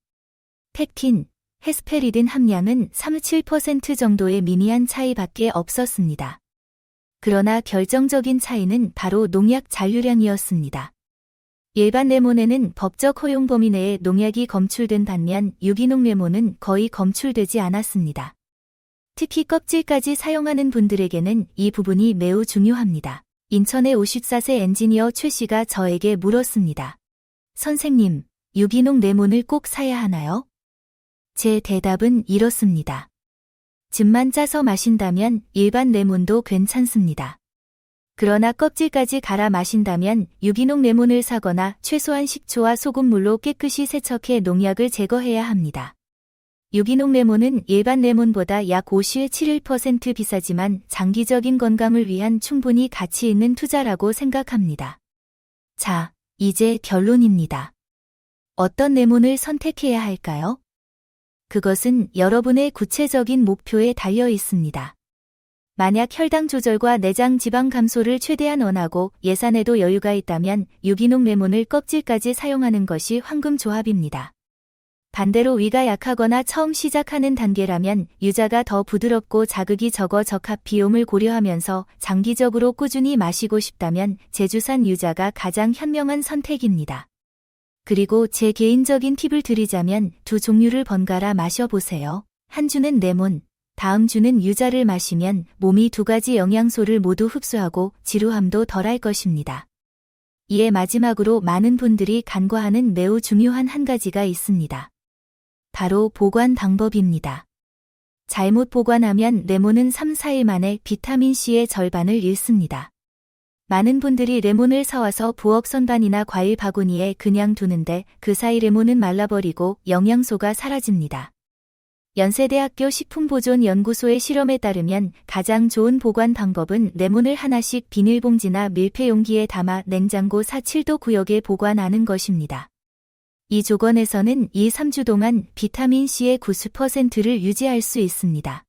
펙틴, 헤스페리딘 함량은 3-7% 정도의 미미한 차이밖에 없었습니다. 그러나 결정적인 차이는 바로 농약 잔류량이었습니다. 일반 레몬에는 법적 허용 범위 내에 농약이 검출된 반면 유기농 레몬은 거의 검출되지 않았습니다. 특히 껍질까지 사용하는 분들에게는 이 부분이 매우 중요합니다. 인천의 54세 엔지니어 최 씨가 저에게 물었습니다. 선생님, 유기농 레몬을 꼭 사야 하나요? 제 대답은 이렇습니다. 즙만 짜서 마신다면 일반 레몬도 괜찮습니다. 그러나 껍질까지 갈아 마신다면 유기농 레몬을 사거나 최소한 식초와 소금물로 깨끗이 세척해 농약을 제거해야 합니다. 유기농 레몬은 일반 레몬보다 약 57% 비싸지만 장기적인 건강을 위한 충분히 가치 있는 투자라고 생각합니다. 자, 이제 결론입니다. 어떤 레몬을 선택해야 할까요? 그것은 여러분의 구체적인 목표에 달려 있습니다. 만약 혈당 조절과 내장 지방 감소를 최대한 원하고 예산에도 여유가 있다면 유기농 레몬을 껍질까지 사용하는 것이 황금 조합입니다. 반대로 위가 약하거나 처음 시작하는 단계라면 유자가 더 부드럽고 자극이 적어 적합 비용을 고려하면서 장기적으로 꾸준히 마시고 싶다면 제주산 유자가 가장 현명한 선택입니다. 그리고 제 개인적인 팁을 드리자면 두 종류를 번갈아 마셔보세요. 한 주는 레몬, 다음 주는 유자를 마시면 몸이 두 가지 영양소를 모두 흡수하고 지루함도 덜할 것입니다. 이에 마지막으로 많은 분들이 간과하는 매우 중요한 한 가지가 있습니다. 바로 보관 방법입니다. 잘못 보관하면 레몬은 3-4일 만에 비타민C의 절반을 잃습니다. 많은 분들이 레몬을 사와서 부엌 선반이나 과일 바구니에 그냥 두는데 그 사이 레몬은 말라버리고 영양소가 사라집니다. 연세대학교 식품보존연구소의 실험에 따르면 가장 좋은 보관 방법은 레몬을 하나씩 비닐봉지나 밀폐용기에 담아 냉장고 4-7도 구역에 보관하는 것입니다. 이 조건에서는 2-3주 동안 비타민C의 90%를 유지할 수 있습니다.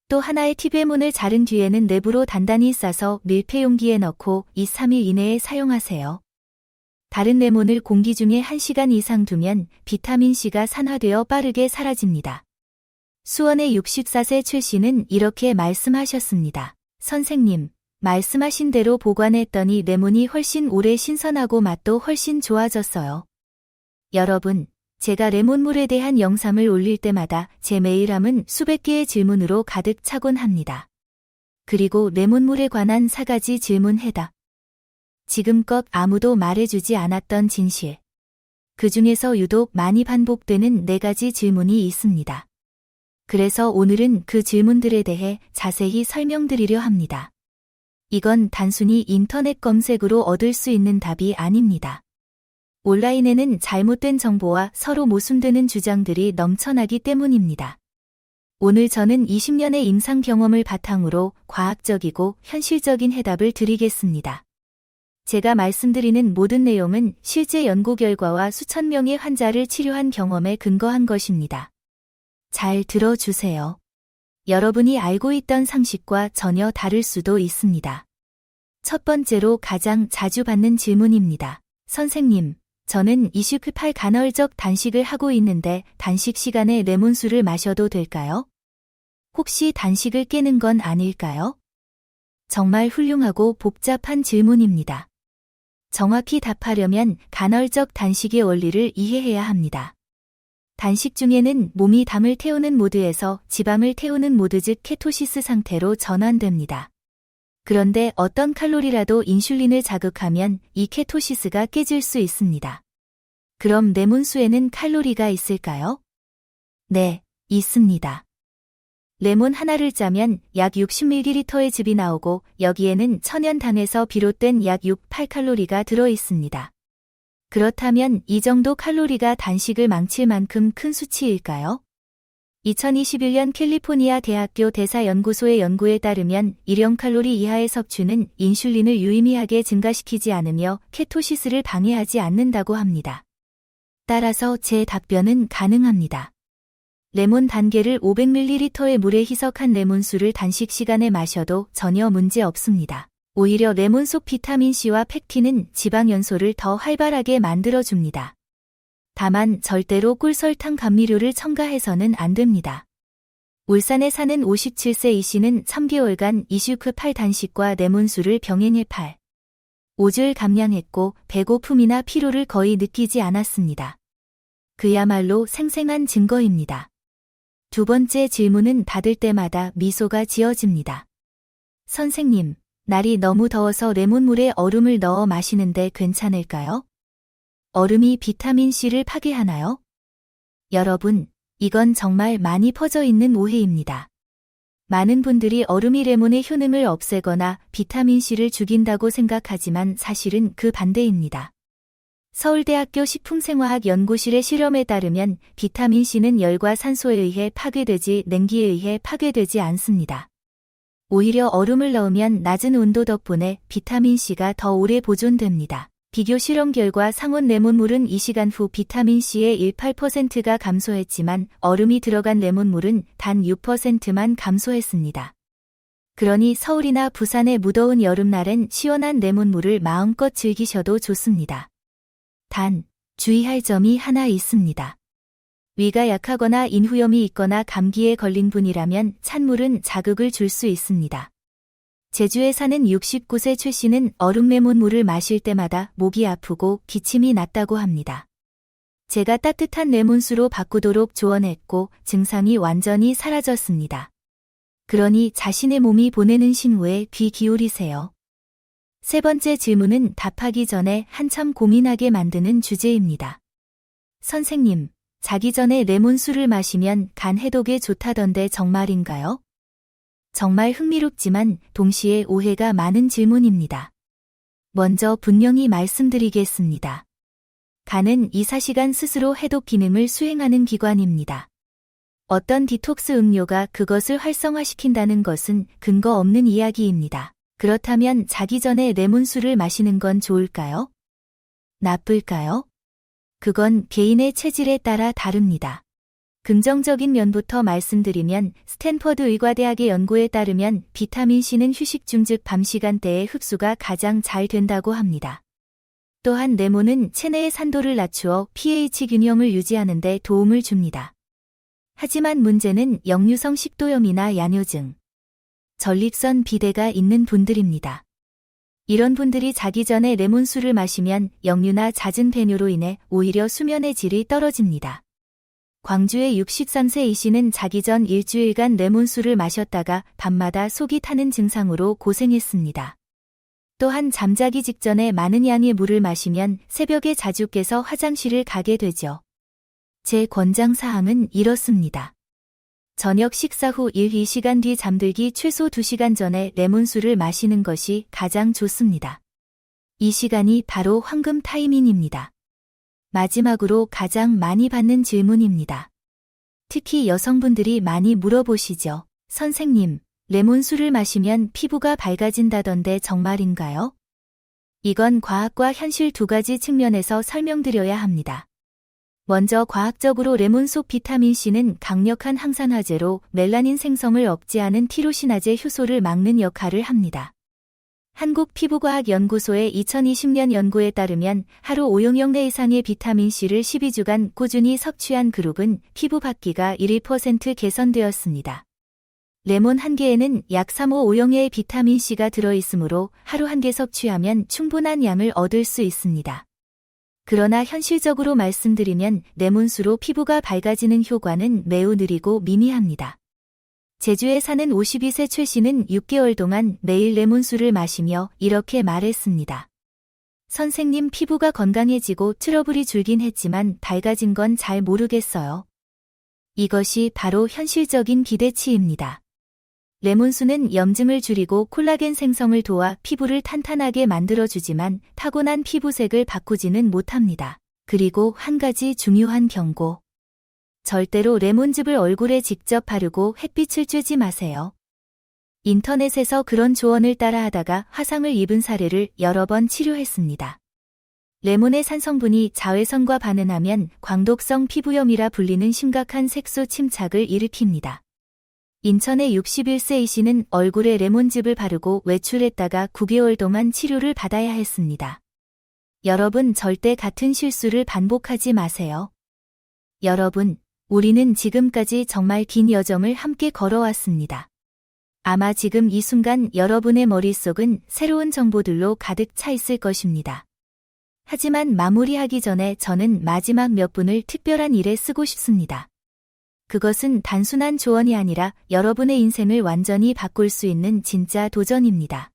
또 하나의 팁, 레몬을 자른 뒤에는 랩으로 단단히 싸서 밀폐용기에 넣고 2-3일 이내에 사용하세요. 다른 레몬을 공기 중에 1시간 이상 두면 비타민C가 산화되어 빠르게 사라집니다. 수원의 64세 최 씨는 이렇게 말씀하셨습니다. 선생님, 말씀하신 대로 보관했더니 레몬이 훨씬 오래 신선하고 맛도 훨씬 좋아졌어요. 여러분, 제가 레몬물에 대한 영상을 올릴 때마다 제 메일함은 수백 개의 질문으로 가득 차곤 합니다. 그리고 레몬물에 관한 4가지 질문 해답. 지금껏 아무도 말해주지 않았던 진실. 그 중에서 유독 많이 반복되는 4가지 질문이 있습니다. 그래서 오늘은 그 질문들에 대해 자세히 설명드리려 합니다. 이건 단순히 인터넷 검색으로 얻을 수 있는 답이 아닙니다. 온라인에는 잘못된 정보와 서로 모순되는 주장들이 넘쳐나기 때문입니다. 오늘 저는 20년의 임상 경험을 바탕으로 과학적이고 현실적인 해답을 드리겠습니다. 제가 말씀드리는 모든 내용은 실제 연구 결과와 수천 명의 환자를 치료한 경험에 근거한 것입니다. 잘 들어주세요. 여러분이 알고 있던 상식과 전혀 다를 수도 있습니다. 첫 번째로 가장 자주 받는 질문입니다. 선생님, 저는 28 간헐적 단식을 하고 있는데 단식 시간에 레몬수를 마셔도 될까요? 혹시 단식을 깨는 건 아닐까요? 정말 훌륭하고 복잡한 질문입니다. 정확히 답하려면 간헐적 단식의 원리를 이해해야 합니다. 단식 중에는 몸이 담을 태우는 모드에서 지방을 태우는 모드 즉 케토시스 상태로 전환됩니다. 그런데 어떤 칼로리라도 인슐린을 자극하면 이 케토시스가 깨질 수 있습니다. 그럼 레몬수에는 칼로리가 있을까요? 네, 있습니다. 레몬 하나를 짜면 약 60ml의 즙이 나오고 여기에는 천연당에서 비롯된 약 68칼로리가 들어 있습니다. 그렇다면 이 정도 칼로리가 단식을 망칠 만큼 큰 수치일까요? 2021년 캘리포니아 대학교 대사연구소의 연구에 따르면 일용 칼로리 이하의 섭취는 인슐린을 유의미하게 증가시키지 않으며 케토시스를 방해하지 않는다고 합니다. 따라서 제 답변은 가능합니다. 레몬 단계를 500ml의 물에 희석한 레몬수를 단식 시간에 마셔도 전혀 문제 없습니다. 오히려 레몬 속 비타민C와 팩틴은 지방 연소를 더 활발하게 만들어줍니다. 다만 절대로 꿀설탕 감미료를 첨가해서는 안 됩니다. 울산에 사는 57세 이 씨는 3개월간 28 단식과 레몬수를 병행해 5줄 감량했고 배고픔이나 피로를 거의 느끼지 않았습니다. 그야말로 생생한 증거입니다. 두 번째 질문은 받을 때마다 미소가 지어집니다. 선생님, 날이 너무 더워서 레몬물에 얼음을 넣어 마시는데 괜찮을까요? 얼음이 비타민C를 파괴하나요? 여러분, 이건 정말 많이 퍼져 있는 오해입니다. 많은 분들이 얼음이 레몬의 효능을 없애거나 비타민C를 죽인다고 생각하지만 사실은 그 반대입니다. 서울대학교 식품생화학연구실의 실험에 따르면 비타민C는 열과 산소에 의해 파괴되지 냉기에 의해 파괴되지 않습니다. 오히려 얼음을 넣으면 낮은 온도 덕분에 비타민C가 더 오래 보존됩니다. 비교 실험 결과 상온 레몬물은 2시간 후 비타민C의 18%가 감소했지만 얼음이 들어간 레몬물은 단 6%만 감소했습니다. 그러니 서울이나 부산의 무더운 여름날엔 시원한 레몬물을 마음껏 즐기셔도 좋습니다. 단, 주의할 점이 하나 있습니다. 위가 약하거나 인후염이 있거나 감기에 걸린 분이라면 찬물은 자극을 줄 수 있습니다. 제주에 사는 69세 최 씨는 얼음 레몬물을 마실 때마다 목이 아프고 기침이 났다고 합니다. 제가 따뜻한 레몬수로 바꾸도록 조언했고 증상이 완전히 사라졌습니다. 그러니 자신의 몸이 보내는 신호에 귀 기울이세요. 세 번째 질문은 답하기 전에 한참 고민하게 만드는 주제입니다. 선생님, 자기 전에 레몬수를 마시면 간 해독에 좋다던데 정말인가요? 정말 흥미롭지만 동시에 오해가 많은 질문입니다. 먼저 분명히 말씀드리겠습니다. 간은 24시간 스스로 해독 기능을 수행하는 기관입니다. 어떤 디톡스 음료가 그것을 활성화시킨다는 것은 근거 없는 이야기입니다. 그렇다면 자기 전에 레몬수를 마시는 건 좋을까요? 나쁠까요? 그건 개인의 체질에 따라 다릅니다. 긍정적인 면부터 말씀드리면 스탠퍼드 의과대학의 연구에 따르면 비타민C는 휴식 중 즉 밤 시간대에 흡수가 가장 잘 된다고 합니다. 또한 레몬은 체내의 산도를 낮추어 pH 균형을 유지하는 데 도움을 줍니다. 하지만 문제는 역류성 식도염이나 야뇨증, 전립선 비대가 있는 분들입니다. 이런 분들이 자기 전에 레몬수를 마시면 역류나 잦은 배뇨로 인해 오히려 수면의 질이 떨어집니다. 광주의 63세 이 씨는 자기 전 일주일간 레몬수를 마셨다가 밤마다 속이 타는 증상으로 고생했습니다. 또한 잠자기 직전에 많은 양의 물을 마시면 새벽에 자주 깨서 화장실을 가게 되죠. 제 권장사항은 이렇습니다. 저녁 식사 후 1-2시간 뒤 잠들기 최소 2시간 전에 레몬수를 마시는 것이 가장 좋습니다. 이 시간이 바로 황금 타이밍입니다. 마지막으로 가장 많이 받는 질문입니다. 특히 여성분들이 많이 물어보시죠. 선생님, 레몬수를 마시면 피부가 밝아진다던데 정말인가요? 이건 과학과 현실 두 가지 측면에서 설명드려야 합니다. 먼저 과학적으로 레몬 속 비타민C는 강력한 항산화제로 멜라닌 생성을 억제하는 티로시나제 효소를 막는 역할을 합니다. 한국피부과학연구소의 2020년 연구에 따르면 하루 5용량 이상의 비타민C를 12주간 꾸준히 섭취한 그룹은 피부 붓기가 1% 개선되었습니다. 레몬 한 개에는 약 3-5용량의 비타민C가 들어있으므로 하루 한 개 섭취하면 충분한 양을 얻을 수 있습니다. 그러나 현실적으로 말씀드리면 레몬수로 피부가 밝아지는 효과는 매우 느리고 미미합니다. 제주에 사는 52세 최 씨는 6개월 동안 매일 레몬수를 마시며 이렇게 말했습니다. 선생님, 피부가 건강해지고 트러블이 줄긴 했지만 밝아진 건 잘 모르겠어요. 이것이 바로 현실적인 기대치입니다. 레몬수는 염증을 줄이고 콜라겐 생성을 도와 피부를 탄탄하게 만들어주지만 타고난 피부색을 바꾸지는 못합니다. 그리고 한 가지 중요한 경고. 절대로 레몬즙을 얼굴에 직접 바르고 햇빛을 쬐지 마세요. 인터넷에서 그런 조언을 따라하다가 화상을 입은 사례를 여러 번 치료했습니다. 레몬의 산성분이 자외선과 반응하면 광독성 피부염이라 불리는 심각한 색소 침착을 일으킵니다. 인천의 61세 이 씨는 얼굴에 레몬즙을 바르고 외출했다가 9개월 동안 치료를 받아야 했습니다. 여러분, 절대 같은 실수를 반복하지 마세요. 여러분, 우리는 지금까지 정말 긴 여정을 함께 걸어왔습니다. 아마 지금 이 순간 여러분의 머릿속은 새로운 정보들로 가득 차 있을 것입니다. 하지만 마무리하기 전에 저는 마지막 몇 분을 특별한 일에 쓰고 싶습니다. 그것은 단순한 조언이 아니라 여러분의 인생을 완전히 바꿀 수 있는 진짜 도전입니다.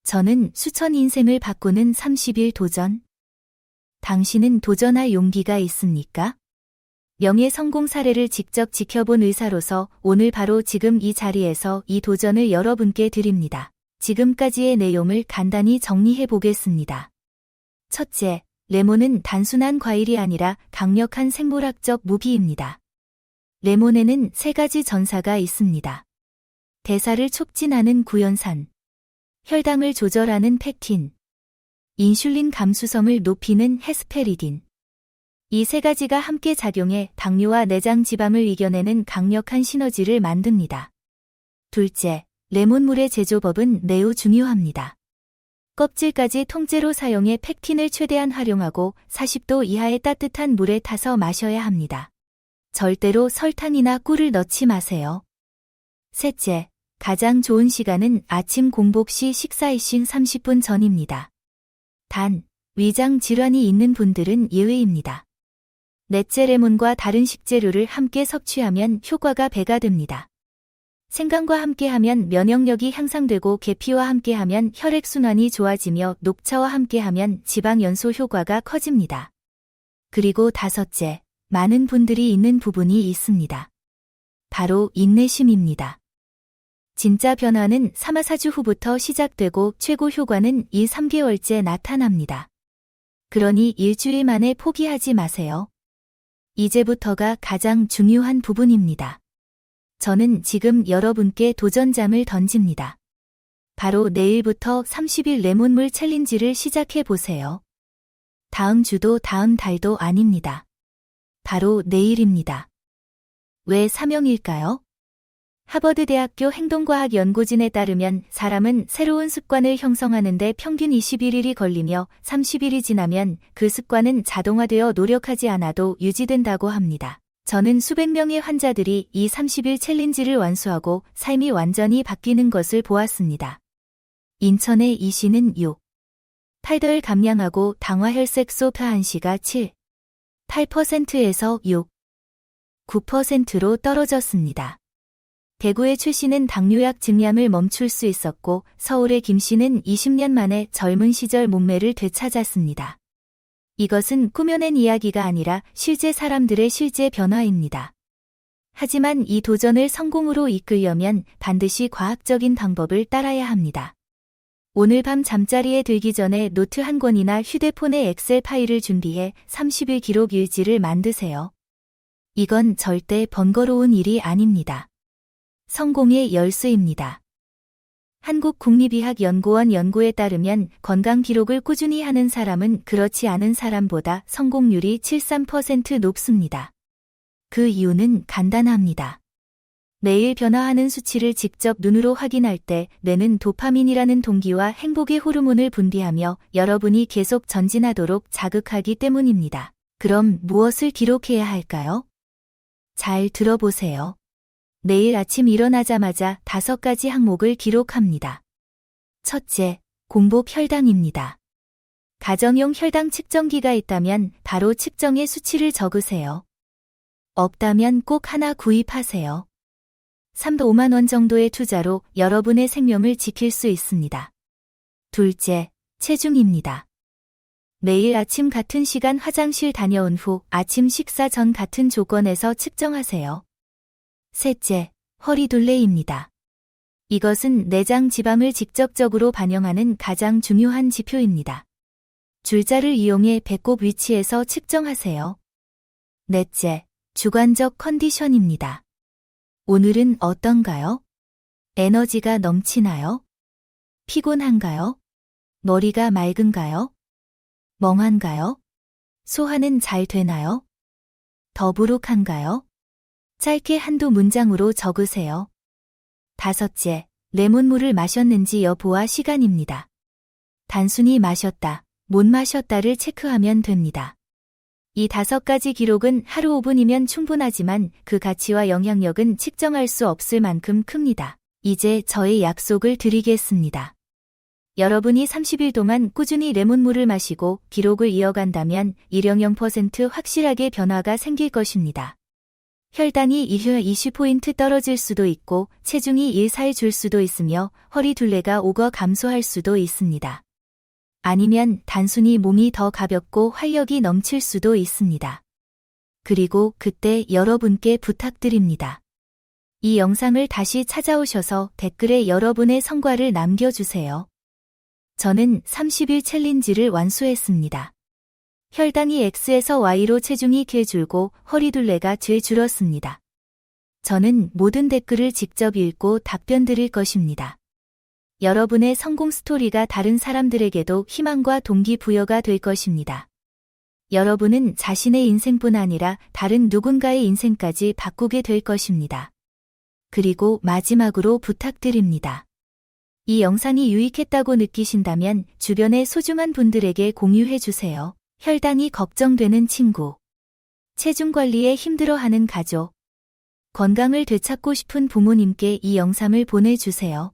저는 수천 인생을 바꾸는 30일 도전. 당신은 도전할 용기가 있습니까? 명예 성공 사례를 직접 지켜본 의사로서 오늘 바로 지금 이 자리에서 이 도전을 여러분께 드립니다. 지금까지의 내용을 간단히 정리해 보겠습니다. 첫째, 레몬은 단순한 과일이 아니라 강력한 생물학적 무기입니다. 레몬에는 3가지 전사가 있습니다. 대사를 촉진하는 구연산, 혈당을 조절하는 펙틴, 인슐린 감수성을 높이는 헤스페리딘. 이 3가지가 함께 작용해 당뇨와 내장 지방을 이겨내는 강력한 시너지를 만듭니다. 둘째, 레몬물의 제조법은 매우 중요합니다. 껍질까지 통째로 사용해 펙틴을 최대한 활용하고 40도 이하의 따뜻한 물에 타서 마셔야 합니다. 절대로 설탕이나 꿀을 넣지 마세요. 셋째, 가장 좋은 시간은 아침 공복 시 식사 이신 30분 전입니다. 단, 위장 질환이 있는 분들은 예외입니다. 넷째, 레몬과 다른 식재료를 함께 섭취하면 효과가 배가 됩니다. 생강과 함께하면 면역력이 향상되고 계피와 함께하면 혈액순환이 좋아지며 녹차와 함께하면 지방 연소 효과가 커집니다. 그리고 다섯째, 많은 분들이 잊는 부분이 있습니다. 바로 인내심입니다. 진짜 변화는 3-4주 후부터 시작되고 최고 효과는 2-3개월째 나타납니다. 그러니 일주일 만에 포기하지 마세요. 이제부터가 가장 중요한 부분입니다. 저는 지금 여러분께 도전장을 던집니다. 바로 내일부터 30일 레몬물 챌린지를 시작해 보세요. 다음 주도 다음 달도 아닙니다. 바로 내일입니다. 왜 사명일까요? 하버드대학교 행동과학 연구진에 따르면 사람은 새로운 습관을 형성하는데 평균 21일이 걸리며 30일이 지나면 그 습관은 자동화되어 노력하지 않아도 유지된다고 합니다. 저는 수백 명의 환자들이 이 30일 챌린지를 완수하고 삶이 완전히 바뀌는 것을 보았습니다. 인천의 이씨는 6. 8덜 감량하고 당화혈색 소파 한시가 7. 8%에서 6. 9%로 떨어졌습니다. 대구의 최 씨는 당뇨약 증량을 멈출 수 있었고 서울의 김 씨는 20년 만에 젊은 시절 몸매를 되찾았습니다. 이것은 꾸며낸 이야기가 아니라 실제 사람들의 실제 변화입니다. 하지만 이 도전을 성공으로 이끌려면 반드시 과학적인 방법을 따라야 합니다. 오늘 밤 잠자리에 들기 전에 노트 한 권이나 휴대폰에 엑셀 파일을 준비해 30일 기록 일지를 만드세요. 이건 절대 번거로운 일이 아닙니다. 성공의 열쇠입니다. 한국국립의학연구원 연구에 따르면 건강 기록을 꾸준히 하는 사람은 그렇지 않은 사람보다 성공률이 73% 높습니다. 그 이유는 간단합니다. 매일 변화하는 수치를 직접 눈으로 확인할 때 뇌는 도파민이라는 동기와 행복의 호르몬을 분비하며 여러분이 계속 전진하도록 자극하기 때문입니다. 그럼 무엇을 기록해야 할까요? 잘 들어보세요. 내일 아침 일어나자마자 5가지 항목을 기록합니다. 첫째, 공복 혈당입니다. 가정용 혈당 측정기가 있다면 바로 측정의 수치를 적으세요. 없다면 꼭 하나 구입하세요. 3~5만 원 정도의 투자로 여러분의 생명을 지킬 수 있습니다. 둘째, 체중입니다. 매일 아침 같은 시간 화장실 다녀온 후 아침 식사 전 같은 조건에서 측정하세요. 셋째, 허리둘레입니다. 이것은 내장 지방을 직접적으로 반영하는 가장 중요한 지표입니다. 줄자를 이용해 배꼽 위치에서 측정하세요. 넷째, 주관적 컨디션입니다. 오늘은 어떤가요? 에너지가 넘치나요? 피곤한가요? 머리가 맑은가요? 멍한가요? 소화는 잘 되나요? 더부룩한가요? 짧게 한두 문장으로 적으세요. 다섯째, 레몬물을 마셨는지 여부와 시간입니다. 단순히 마셨다, 못 마셨다를 체크하면 됩니다. 이 5가지 기록은 하루 5분이면 충분하지만 그 가치와 영향력은 측정할 수 없을 만큼 큽니다. 이제 저의 약속을 드리겠습니다. 여러분이 30일 동안 꾸준히 레몬물을 마시고 기록을 이어간다면 0% 확실하게 변화가 생길 것입니다. 혈당이 20포인트 떨어질 수도 있고 체중이 1~4일 줄 수도 있으며 허리둘레가 감소할 수도 있습니다. 아니면 단순히 몸이 더 가볍고 활력이 넘칠 수도 있습니다. 그리고 그때 여러분께 부탁드립니다. 이 영상을 다시 찾아오셔서 댓글에 여러분의 성과를 남겨주세요. 저는 30일 챌린지를 완수했습니다. 혈당이 X에서 Y로 체중이 개 줄고 허리둘레가 죄 줄었습니다. 저는 모든 댓글을 직접 읽고 답변 드릴 것입니다. 여러분의 성공 스토리가 다른 사람들에게도 희망과 동기부여가 될 것입니다. 여러분은 자신의 인생뿐 아니라 다른 누군가의 인생까지 바꾸게 될 것입니다. 그리고 마지막으로 부탁드립니다. 이 영상이 유익했다고 느끼신다면 주변의 소중한 분들에게 공유해 주세요. 혈당이 걱정되는 친구, 체중 관리에 힘들어하는 가족, 건강을 되찾고 싶은 부모님께 이 영상을 보내주세요.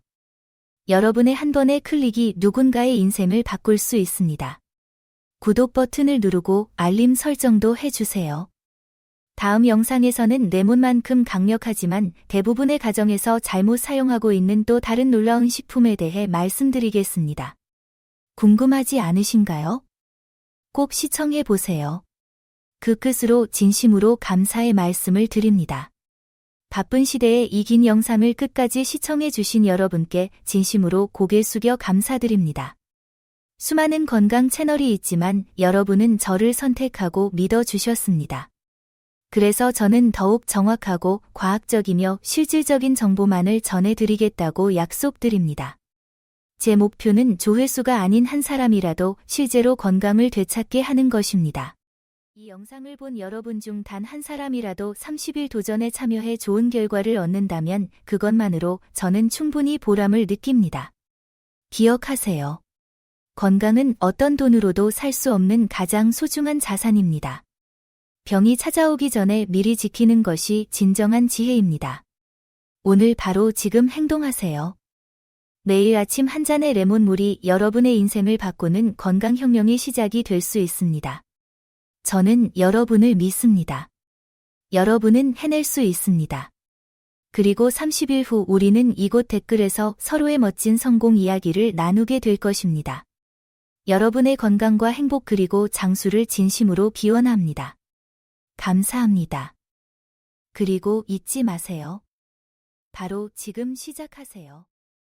여러분의 한 번의 클릭이 누군가의 인생을 바꿀 수 있습니다. 구독 버튼을 누르고 알림 설정도 해주세요. 다음 영상에서는 레몬만큼 강력하지만 대부분의 가정에서 잘못 사용하고 있는 또 다른 놀라운 식품에 대해 말씀드리겠습니다. 궁금하지 않으신가요? 꼭 시청해보세요. 그 끝으로 진심으로 감사의 말씀을 드립니다. 바쁜 시대에 이 긴 영상을 끝까지 시청해주신 여러분께 진심으로 고개 숙여 감사드립니다. 수많은 건강 채널이 있지만 여러분은 저를 선택하고 믿어주셨습니다. 그래서 저는 더욱 정확하고 과학적이며 실질적인 정보만을 전해드리겠다고 약속드립니다. 제 목표는 조회수가 아닌 한 사람이라도 실제로 건강을 되찾게 하는 것입니다. 이 영상을 본 여러분 중 단 한 사람이라도 30일 도전에 참여해 좋은 결과를 얻는다면 그것만으로 저는 충분히 보람을 느낍니다. 기억하세요. 건강은 어떤 돈으로도 살 수 없는 가장 소중한 자산입니다. 병이 찾아오기 전에 미리 지키는 것이 진정한 지혜입니다. 오늘 바로 지금 행동하세요. 매일 아침 한 잔의 레몬물이 여러분의 인생을 바꾸는 건강혁명의 시작이 될 수 있습니다. 저는 여러분을 믿습니다. 여러분은 해낼 수 있습니다. 그리고 30일 후 우리는 이곳 댓글에서 서로의 멋진 성공 이야기를 나누게 될 것입니다. 여러분의 건강과 행복 그리고 장수를 진심으로 기원합니다. 감사합니다. 그리고 잊지 마세요. 바로 지금 시작하세요.